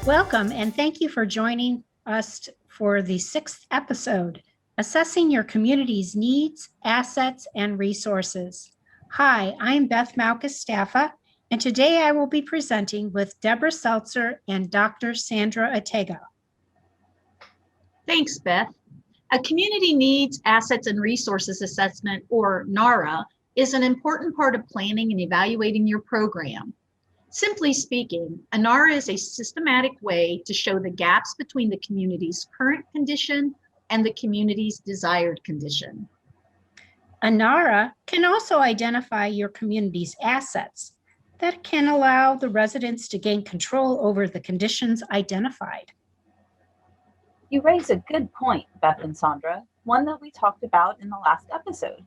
Welcome, and thank you for joining us for the 6th episode, Assessing Your Community's Needs, Assets, and Resources. Hi, I'm Beth Malchus-Stafa, and today I will be presenting with Debra Seltzer and Dr. Sandra Ortega. Thanks, Beth. A Community Needs, Assets, and Resources Assessment, or NARA, is an important part of planning and evaluating your program. Simply speaking, a NARA is a systematic way to show the gaps between the community's current condition and the community's desired condition. A NARA can also identify your community's assets that can allow the residents to gain control over the conditions identified. You raise a good point, Beth and Sandra, one that we talked about in the last episode.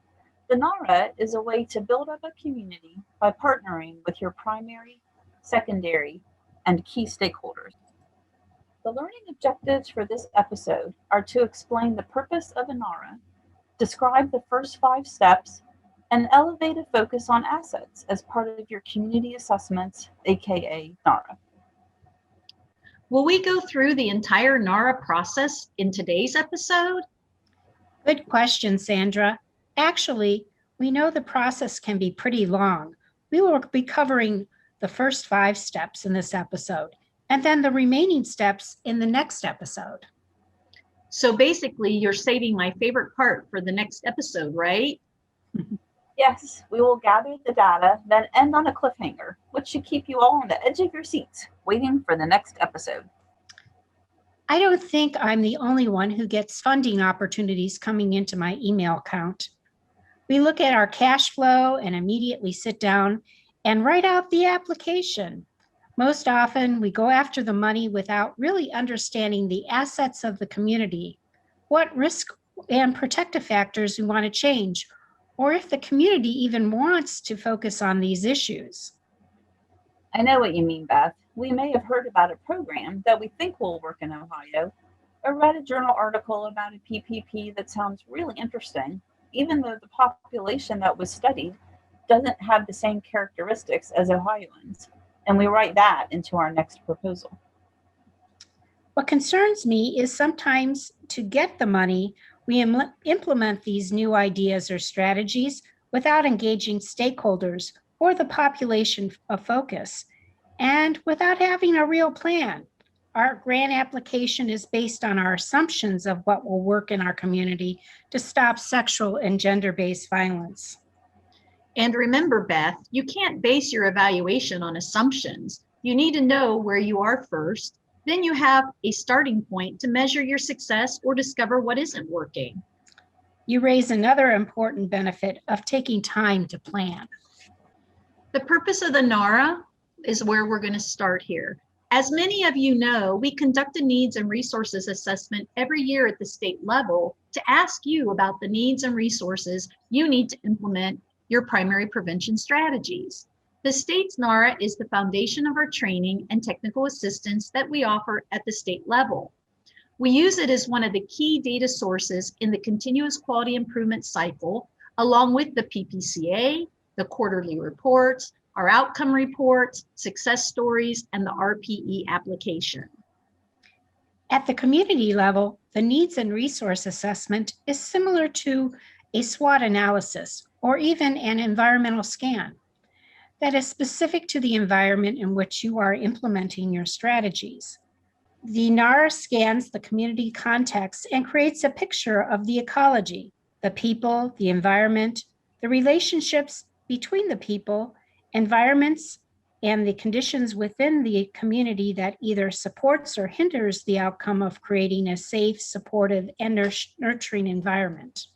The NARA is a way to build up a community by partnering with your primary, secondary, and key stakeholders. The learning objectives for this episode are to explain the purpose of a NARA, describe the first 5 steps, and elevate a focus on assets as part of your community assessments, aka NARA. Will we go through the entire NARA process in today's episode? Good question, Sandra. Actually, we know the process can be pretty long. We will be covering the first 5 steps in this episode, and then the remaining steps in the next episode. So basically, you're saving my favorite part for the next episode, right? Yes, we will gather the data, then end on a cliffhanger, which should keep you all on the edge of your seats, waiting for the next episode. I don't think I'm the only one who gets funding opportunities coming into my email account. We look at our cash flow and immediately sit down and write out the application. Most often, we go after the money without really understanding the assets of the community, what risk and protective factors we want to change, or if the community even wants to focus on these issues. I know what you mean, Beth. We may have heard about a program that we think will work in Ohio, or read a journal article about a PPP that sounds really interesting, even though the population that was studied doesn't have the same characteristics as Ohioans, and we write that into our next proposal. What concerns me is sometimes to get the money, we implement these new ideas or strategies without engaging stakeholders or the population of focus, and without having a real plan. Our grant application is based on our assumptions of what will work in our community to stop sexual and gender-based violence. And remember, Beth, you can't base your evaluation on assumptions. You need to know where you are first. Then you have a starting point to measure your success or discover what isn't working. You raise another important benefit of taking time to plan. The purpose of the NARA is where we're going to start here. As many of you know, we conduct a needs and resources assessment every year at the state level to ask you about the needs and resources you need to implement your primary prevention strategies. The state's NARA is the foundation of our training and technical assistance that we offer at the state level. We use it as one of the key data sources in the continuous quality improvement cycle, along with the PPCA, the quarterly reports, our outcome reports, success stories, and the RPE application. At the community level, the needs and resource assessment is similar to a SWOT analysis or even an environmental scan that is specific to the environment in which you are implementing your strategies. The NARA scans the community context and creates a picture of the ecology, the people, the environment, the relationships between the people, environments, and the conditions within the community that either supports or hinders the outcome of creating a safe, supportive, and nurturing environment.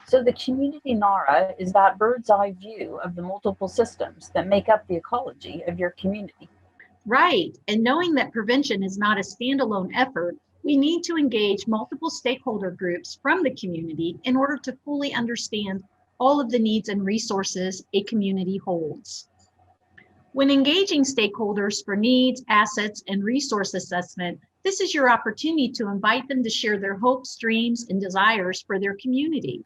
So the community NARA is that bird's eye view of the multiple systems that make up the ecology of your community. Right, and knowing that prevention is not a standalone effort, we need to engage multiple stakeholder groups from the community in order to fully understand all of the needs and resources a community holds. When engaging stakeholders for needs, assets, and resource assessment, this is your opportunity to invite them to share their hopes, dreams, and desires for their community.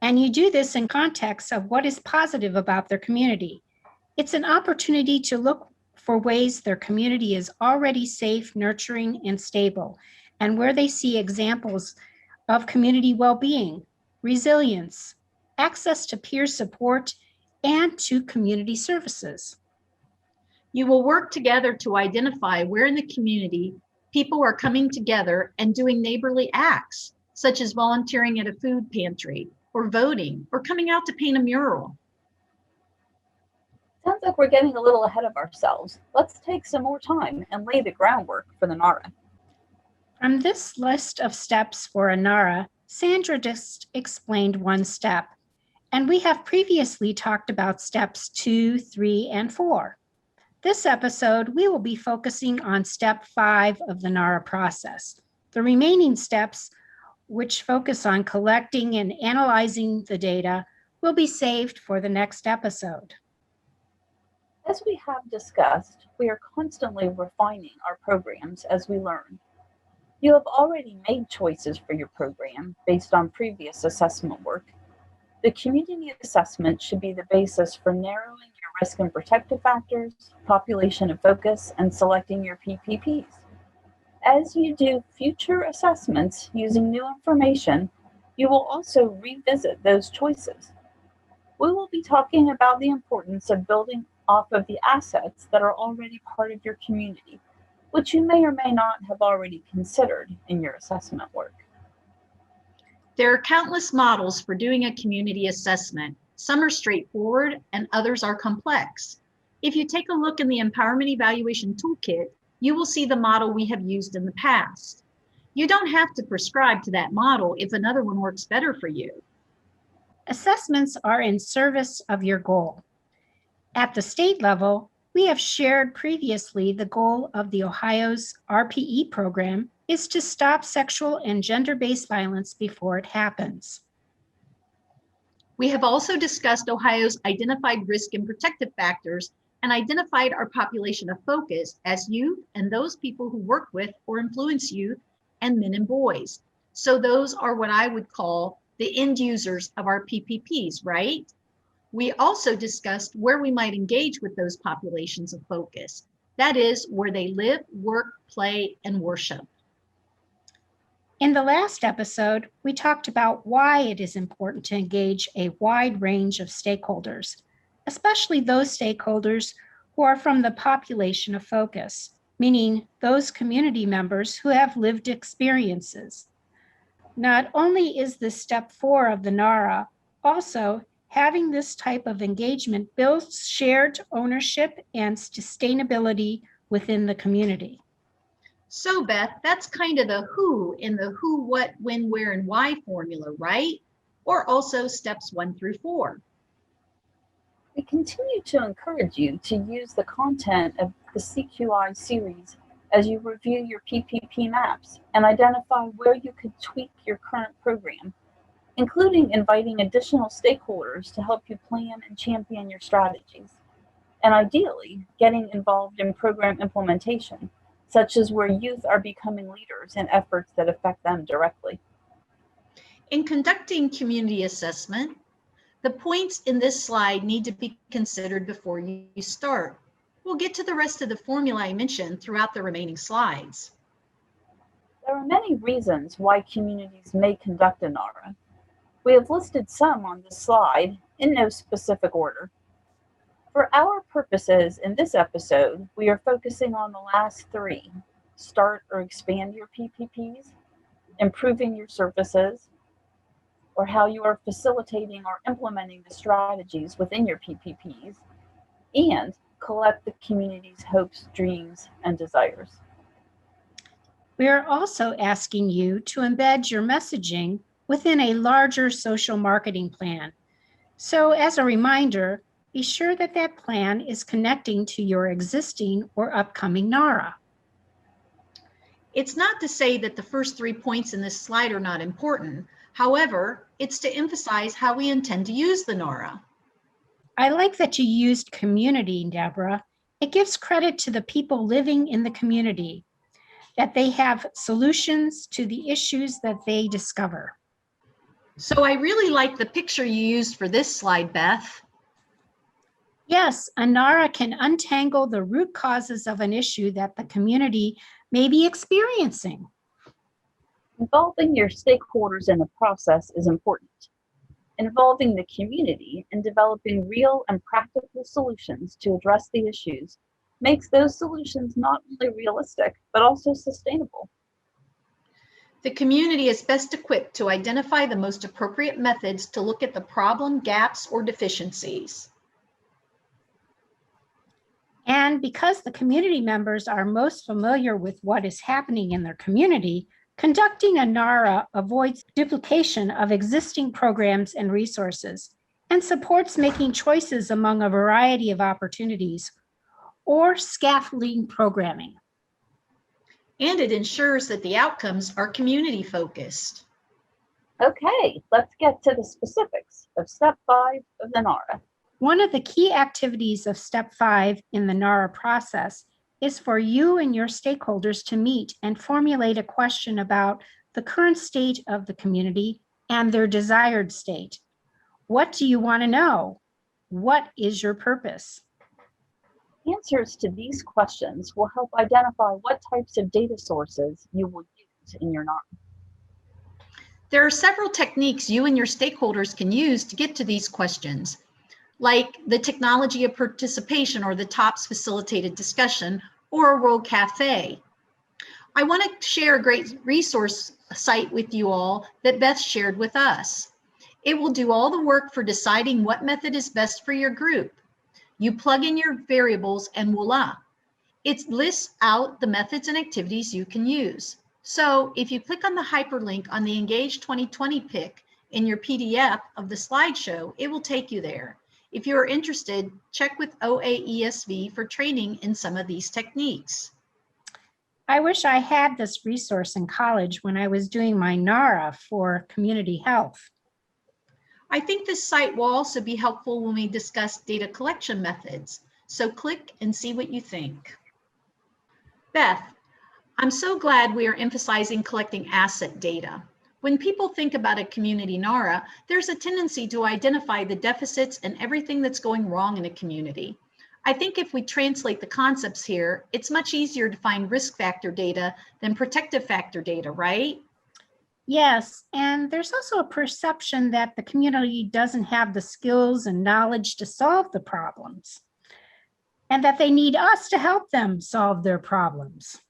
And you do this in context of what is positive about their community. It's an opportunity to look for ways their community is already safe, nurturing, and stable, and where they see examples of community well-being, resilience, access to peer support, and to community services. You will work together to identify where in the community people are coming together and doing neighborly acts, such as volunteering at a food pantry, or voting, or coming out to paint a mural. Sounds like we're getting a little ahead of ourselves. Let's take some more time and lay the groundwork for the NARA. From this list of steps for a NARA, Sandra just explained one step, and we have previously talked about steps 2, 3, and 4. This episode, we will be focusing on step 5 of the NARA process. The remaining steps, which focus on collecting and analyzing the data, will be saved for the next episode. As we have discussed, we are constantly refining our programs as we learn. You have already made choices for your program based on previous assessment work. The community assessment should be the basis for narrowing your risk and protective factors, population of focus, and selecting your PPPs. As you do future assessments using new information, you will also revisit those choices. We will be talking about the importance of building off of the assets that are already part of your community, which you may or may not have already considered in your assessment work. There are countless models for doing a community assessment. Some are straightforward and others are complex. If you take a look in the Empowerment Evaluation Toolkit, you will see the model we have used in the past. You don't have to prescribe to that model if another one works better for you. Assessments are in service of your goal. At the state level, we have shared previously the goal of the Ohio's RPE program is to stop sexual and gender-based violence before it happens. We have also discussed Ohio's identified risk and protective factors and identified our population of focus as youth and those people who work with or influence youth and men and boys. So those are what I would call the end users of our PPPs, right? We also discussed where we might engage with those populations of focus. That is where they live, work, play, and worship. In the last episode, we talked about why it is important to engage a wide range of stakeholders, especially those stakeholders who are from the population of focus, meaning those community members who have lived experiences. Not only is this step 4 of the NARA, also having this type of engagement builds shared ownership and sustainability within the community. So Beth, that's kind of the who in the who, what, when, where, and why formula, right? Or also steps 1 through 4. We continue to encourage you to use the content of the CQI series as you review your PPP maps and identify where you could tweak your current program, including inviting additional stakeholders to help you plan and champion your strategies, and ideally getting involved in program implementation, such as where youth are becoming leaders in efforts that affect them directly. In conducting community assessment, the points in this slide need to be considered before you start. We'll get to the rest of the formula I mentioned throughout the remaining slides. There are many reasons why communities may conduct a NARA. We have listed some on this slide in no specific order. For our purposes in this episode, we are focusing on the last 3: start or expand your PPPs, improving your services, or how you are facilitating or implementing the strategies within your PPPs, and collect the community's hopes, dreams, and desires. We are also asking you to embed your messaging within a larger social marketing plan. So as a reminder, be sure that that plan is connecting to your existing or upcoming NARA. It's not to say that the first 3 points in this slide are not important. However, it's to emphasize how we intend to use the NARA. I like that you used community, Debra. It gives credit to the people living in the community, that they have solutions to the issues that they discover. So I really like the picture you used for this slide, Beth. Yes, a NARA can untangle the root causes of an issue that the community may be experiencing. Involving your stakeholders in the process is important. Involving the community in developing real and practical solutions to address the issues makes those solutions not only realistic, but also sustainable. The community is best equipped to identify the most appropriate methods to look at the problem, gaps, or deficiencies. And because the community members are most familiar with what is happening in their community, conducting a NARA avoids duplication of existing programs and resources and supports making choices among a variety of opportunities or scaffolding programming. And it ensures that the outcomes are community focused. Okay, let's get to the specifics of step 5 of the NARA. One of the key activities of step 5 in the NARA process is for you and your stakeholders to meet and formulate a question about the current state of the community and their desired state. What do you want to know? What is your purpose? Answers to these questions will help identify what types of data sources you will use in your NARA. There are several techniques you and your stakeholders can use to get to these questions, like the technology of participation or the TOPS facilitated discussion or a World Cafe. I want to share a great resource site with you all that Beth shared with us. It will do all the work for deciding what method is best for your group. You plug in your variables and voila. It lists out the methods and activities you can use. So if you click on the hyperlink on the Engage 2020 pick in your PDF of the slideshow, it will take you there. If you are interested, check with OAESV for training in some of these techniques. I wish I had this resource in college when I was doing my NARA for community health. I think this site will also be helpful when we discuss data collection methods. So click and see what you think. Beth, I'm so glad we are emphasizing collecting asset data. When people think about a community NARA, there's a tendency to identify the deficits and everything that's going wrong in a community. I think if we translate the concepts here, it's much easier to find risk factor data than protective factor data, right? Yes, and there's also a perception that the community doesn't have the skills and knowledge to solve the problems, and that they need us to help them solve their problems.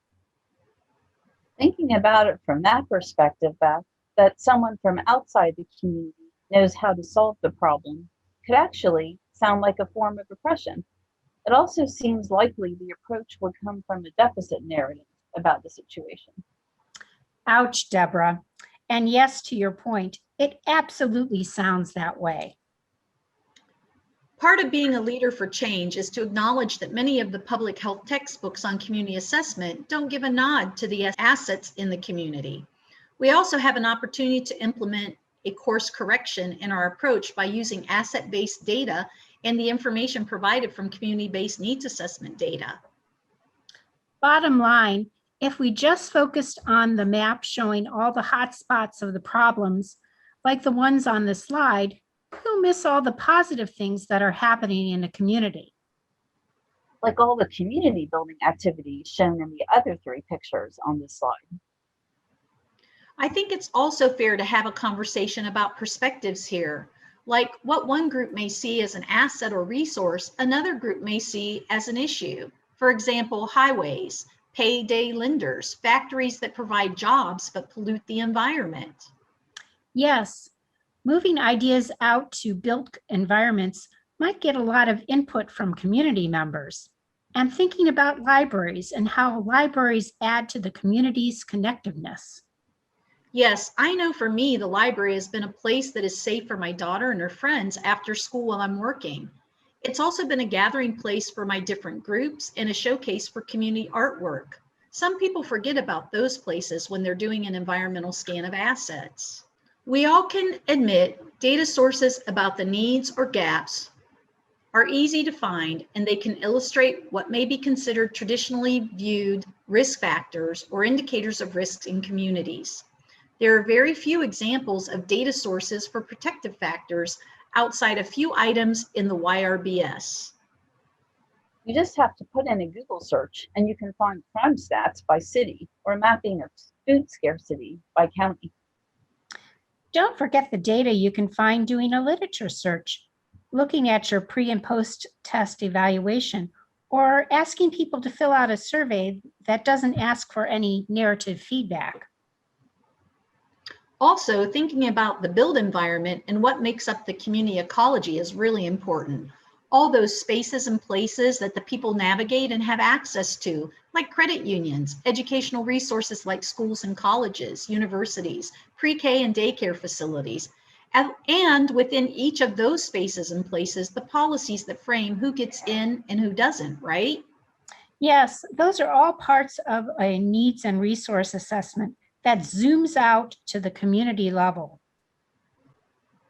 Thinking about it from that perspective, Beth, that someone from outside the community knows how to solve the problem could actually sound like a form of oppression. It also seems likely the approach would come from a deficit narrative about the situation. Ouch, Debra. And yes, to your point, it absolutely sounds that way. Part of being a leader for change is to acknowledge that many of the public health textbooks on community assessment don't give a nod to the assets in the community. We also have an opportunity to implement a course correction in our approach by using asset-based data and the information provided from community-based needs assessment data. Bottom line, if we just focused on the map showing all the hot spots of the problems, like the ones on the slide, we'll miss all the positive things that are happening in a community. Like all the community building activities shown in the other 3 pictures on this slide. I think it's also fair to have a conversation about perspectives here, like what one group may see as an asset or resource, another group may see as an issue. For example, highways, payday lenders, factories that provide jobs but pollute the environment. Yes, moving ideas out to built environments might get a lot of input from community members. And thinking about libraries and how libraries add to the community's connectiveness. Yes, I know for me, the library has been a place that is safe for my daughter and her friends after school while I'm working. It's also been a gathering place for my different groups and a showcase for community artwork. Some people forget about those places when they're doing an environmental scan of assets. We all can admit data sources about the needs or gaps are easy to find, and they can illustrate what may be considered traditionally viewed risk factors or indicators of risks in communities. There are very few examples of data sources for protective factors outside a few items in the YRBS. You just have to put in a Google search and you can find crime stats by city or mapping of food scarcity by county. Don't forget the data you can find doing a literature search, looking at your pre and post test evaluation, or asking people to fill out a survey that doesn't ask for any narrative feedback. Also, thinking about the built environment and what makes up the community ecology is really important. All those spaces and places that the people navigate and have access to, like credit unions, educational resources like schools and colleges, universities, pre-K and daycare facilities, and within each of those spaces and places, the policies that frame who gets in and who doesn't, right? Yes, those are all parts of a needs and resource assessment that zooms out to the community level.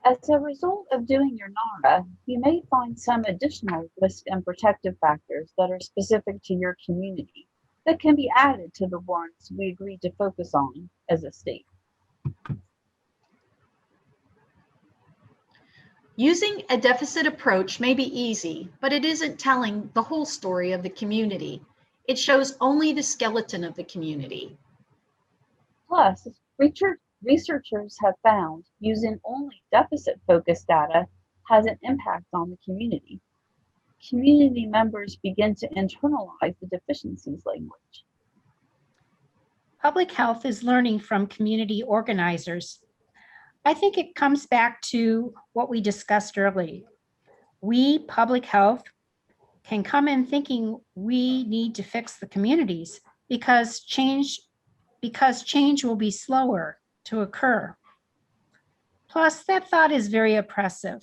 As a result of doing your NARA, you may find some additional risk and protective factors that are specific to your community that can be added to the ones we agreed to focus on as a state. Using a deficit approach may be easy, but it isn't telling the whole story of the community. It shows only the skeleton of the community. Plus, researchers have found using only deficit-focused data has an impact on the community. Community members begin to internalize the deficiencies language. Public health is learning from community organizers. I think it comes back to what we discussed earlier. We, public health, can come in thinking we need to fix the communities because change will be slower to occur. Plus, that thought is very oppressive.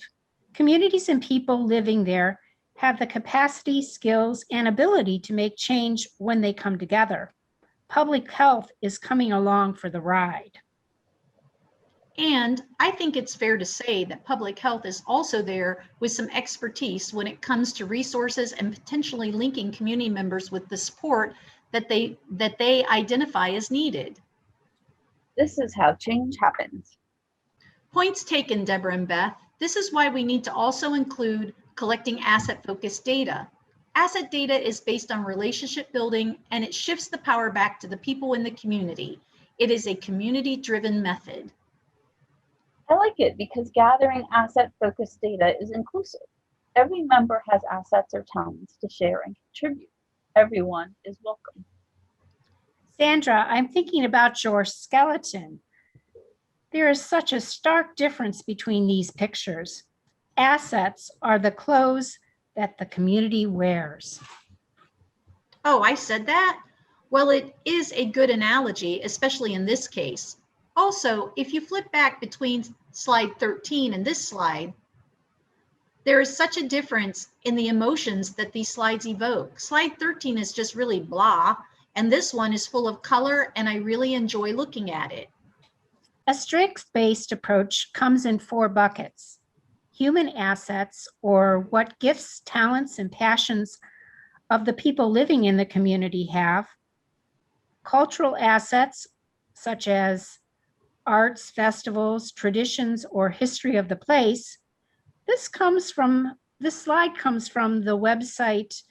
Communities and people living there have the capacity, skills, and ability to make change when they come together. Public health is coming along for the ride. And I think it's fair to say that public health is also there with some expertise when it comes to resources and potentially linking community members with the support that they identify as needed. This is how change happens. Points taken, Debra and Beth. This is why we need to also include collecting asset-focused data. Asset data is based on relationship building, and it shifts the power back to the people in the community. It is a community-driven method. I like it because gathering asset-focused data is inclusive. Every member has assets or talents to share and contribute. Everyone is welcome. Sandra, I'm thinking about your skeleton. There is such a stark difference between these pictures. Assets are the clothes that the community wears. Oh, I said that? Well, it is a good analogy, especially in this case. Also, if you flip back between slide 13 and this slide, there is such a difference in the emotions that these slides evoke. Slide 13 is just really blah, and this one is full of color, and I really enjoy looking at it. A strengths-based approach comes in 4 buckets: human assets, or what gifts, talents, and passions of the people living in the community have; cultural assets, such as arts, festivals, traditions, or history of the place. This slide comes from the website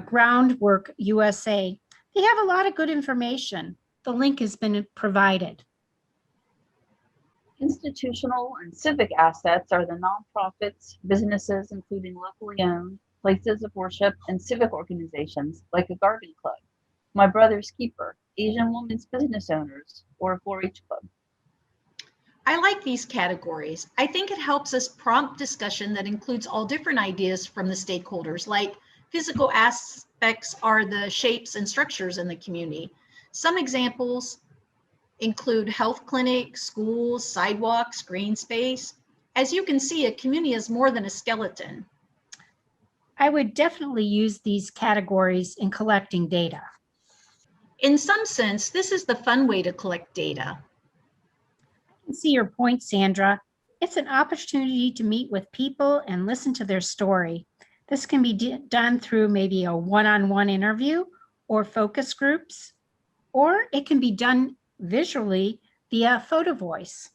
Groundwork USA. They have a lot of good information. The link has been provided. Institutional and civic assets are the nonprofits, businesses, including locally owned, places of worship, and civic organizations like a garden club, My Brother's Keeper, Asian Women's Business Owners, or a 4-H club. I like these categories. I think it helps us prompt discussion that includes all different ideas from the stakeholders, like physical aspects are the shapes and structures in the community. Some examples include health clinics, schools, sidewalks, green space. As you can see, a community is more than a skeleton. I would definitely use these categories in collecting data. In some sense, this is the fun way to collect data. I can see your point, Sandra. It's an opportunity to meet with people and listen to their story. This can be done through maybe a one-on-one interview or focus groups, or it can be done visually via photo voice.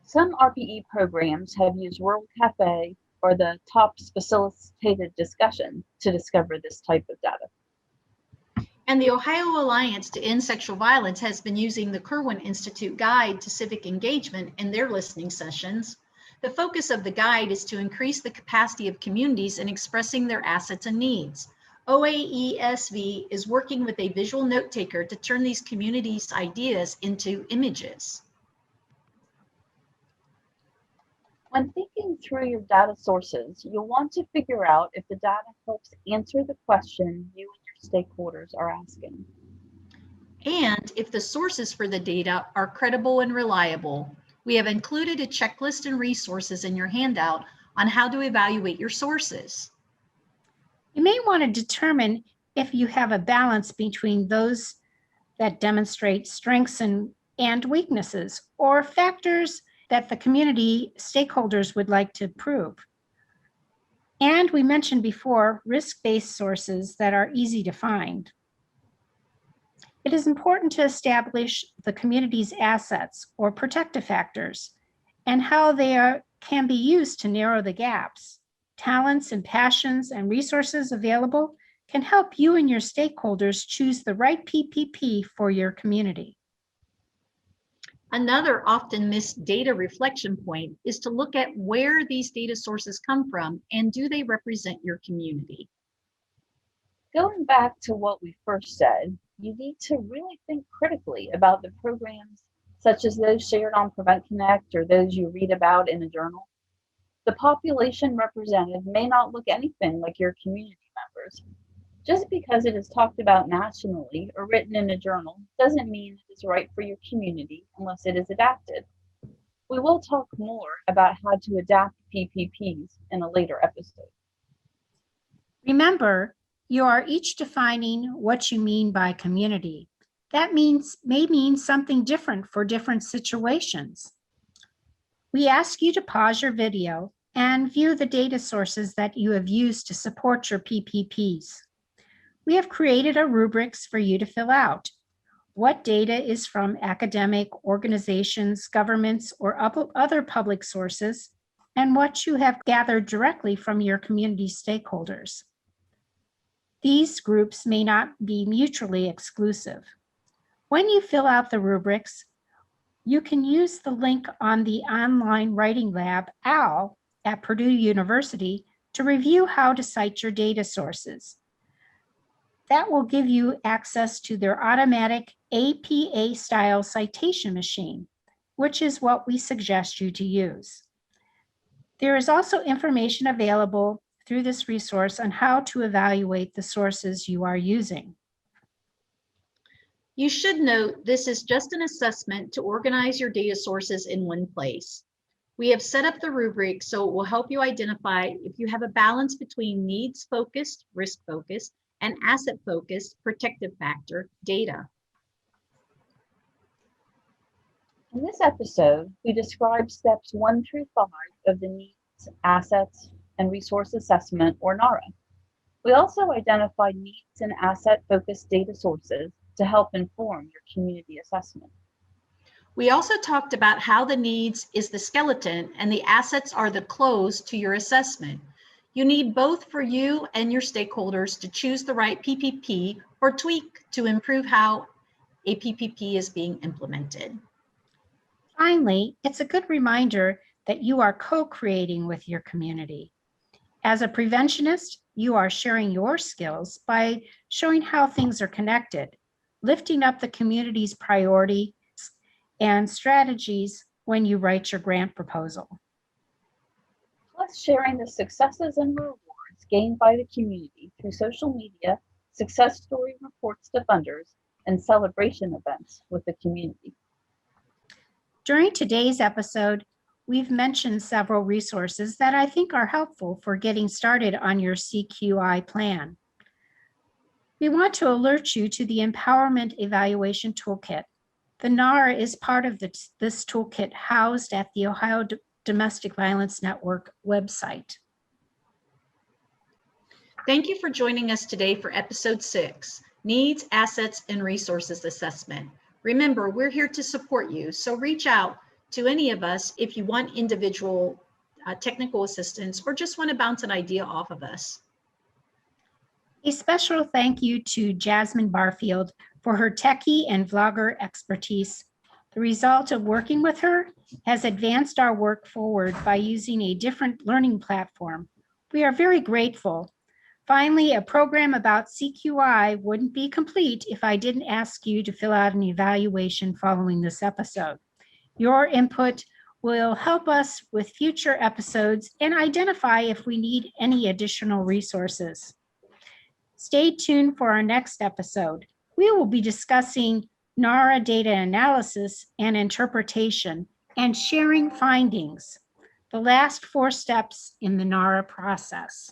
Some RPE programs have used World Cafe or the top facilitated discussion to discover this type of data. And the Ohio Alliance to End Sexual Violence has been using the Kirwan Institute Guide to Civic Engagement in their listening sessions. The focus of the guide is to increase the capacity of communities in expressing their assets and needs. OAESV is working with a visual note taker to turn these communities' ideas into images. When thinking through your data sources, you'll want to figure out if the data helps answer the question you and your stakeholders are asking. And if the sources for the data are credible and reliable. We have included a checklist and resources in your handout on how to evaluate your sources. You may want to determine if you have a balance between those that demonstrate strengths and weaknesses, or factors that the community stakeholders would like to prove. And we mentioned before, risk-based sources that are easy to find. It is important to establish the community's assets or protective factors and how they can be used to narrow the gaps. Talents and passions and resources available can help you and your stakeholders choose the right PPP for your community. Another often missed data reflection point is to look at where these data sources come from and do they represent your community. Going back to what we first said, you need to really think critically about the programs such as those shared on Prevent Connect or those you read about in a journal. The population represented may not look anything like your community members. Just because it is talked about nationally or written in a journal doesn't mean it is right for your community unless it is adapted. We will talk more about how to adapt PPPs in a later episode. Remember, you are each defining what you mean by community. That may mean something different for different situations. We ask you to pause your video and view the data sources that you have used to support your PPPs. We have created a rubrics for you to fill out. What data is from academic organizations, governments, or other public sources, and what you have gathered directly from your community stakeholders. These groups may not be mutually exclusive. When you fill out the rubrics, you can use the link on the online writing lab, OWL, at Purdue University to review how to cite your data sources. That will give you access to their automatic APA-style citation machine, which is what we suggest you to use. There is also information available through this resource on how to evaluate the sources you are using. You should note this is just an assessment to organize your data sources in one place. We have set up the rubric so it will help you identify if you have a balance between needs-focused, risk-focused, and asset-focused protective factor data. In this episode, we described steps 1 through 5 of the Needs, Assets, and Resource Assessment, or NARA. We also identified needs and asset-focused data sources to help inform your community assessment. We also talked about how the needs is the skeleton and the assets are the clothes to your assessment. You need both for you and your stakeholders to choose the right PPP or tweak to improve how a PPP is being implemented. Finally, it's a good reminder that you are co-creating with your community. As a preventionist, you are sharing your skills by showing how things are connected, lifting up the community's priorities and strategies when you write your grant proposal. Plus sharing the successes and rewards gained by the community through social media, success story reports to funders, and celebration events with the community. During today's episode, we've mentioned several resources that I think are helpful for getting started on your CQI plan. We want to alert you to the Empowerment Evaluation Toolkit. The NARA is part of this toolkit housed at the Ohio Domestic Violence Network website. Thank you for joining us today for episode 6, Needs, Assets, and Resources Assessment. Remember, we're here to support you, so reach out to any of us if you want individual technical assistance, or just want to bounce an idea off of us. A special thank you to Jasmine Barfield for her techie and vlogger expertise. The result of working with her has advanced our work forward by using a different learning platform. We are very grateful. Finally, a program about CQI wouldn't be complete if I didn't ask you to fill out an evaluation following this episode. Your input will help us with future episodes and identify if we need any additional resources. Stay tuned for our next episode. We will be discussing NARA data analysis and interpretation and sharing findings, the last 4 steps in the NARA process.